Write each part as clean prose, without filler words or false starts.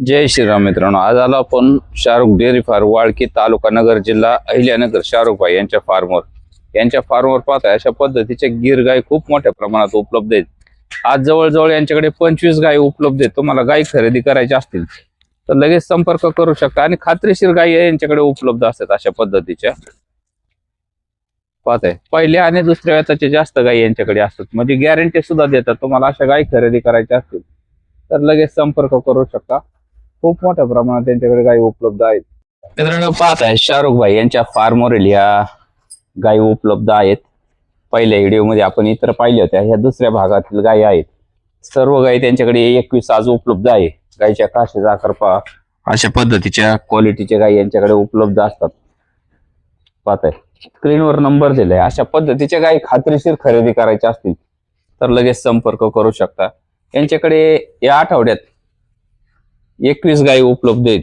जय श्रीराम मित्रांनो, आज आलो आपण शाहरुख डेअरी फार्म वाळकी तालुका नगर जिल्हा अहिल्यानगर शाहरुख भाई यांच्या फार्मवर पाहताय अशा पद्धतीचे गिर गाय खूप मोठ्या प्रमाणात उपलब्ध आहेत। आज जवळजवळ यांच्याकडे 25 गाय उपलब्ध आहेत। तुम्हाला गाय खरेदी करायची असतील तर लगेच संपर्क करू शकता आणि खात्रीशीर गाय यांच्याकडे उपलब्ध असतात। अशा पद्धतीच्या पाहताय पहिल्या आणि दुसऱ्या वेताचे जास्त गाय यांच्याकडे असतात, म्हणजे गॅरंटी सुद्धा देतात। तुम्हाला अशा गाय खरेदी करायच्या असतील तर लगेच संपर्क करू शकता। खूप मोठ्या प्रमाणात त्यांच्याकडे गायी उपलब्ध आहेत। मित्रांनो पाहताय शाहरुख भाई यांच्या फार्मवरील या गायी उपलब्ध आहेत। पहिल्या व्हिडिओमध्ये आपण इतर पाहिल्या होत्या, ह्या दुसऱ्या भागातील गायी आहेत। सर्व गायी त्यांच्याकडे 21 आज उपलब्ध आहे। गायीच्या काशी जाकरपा अशा पद्धतीच्या क्वालिटीच्या गायी यांच्याकडे उपलब्ध असतात। पाहताय स्क्रीनवर नंबर दिलाय। अशा पद्धतीच्या गायी खात्रीशीर खरेदी करायच्या असतील तर लगेच संपर्क करू शकता। यांच्याकडे या आठवड्यात 21 गायी उपलब्ध आहेत।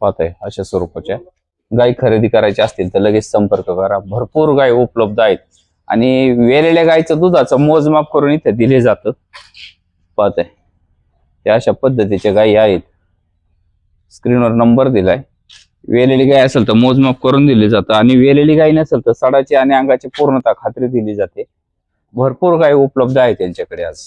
पाहताय अशा स्वरूपाच्या गायी खरेदी करायच्या असतील तर लगेच संपर्क करा। भरपूर गायी उपलब्ध आहेत आणि वेलेल्या गायीचं दुधाचं मोजमाप करून इथे दिले जातं। पाहताय त्या अशा पद्धतीच्या गायी आहेत। स्क्रीनवर नंबर दिलाय। वेलेली गाय असेल तर मोजमाप करून दिले जातं आणि वेलेली गाय नसेल तर सडाची आणि अंगाची पूर्णता खात्री दिली जाते। भरपूर गायी उपलब्ध आहेत त्यांच्याकडे आज।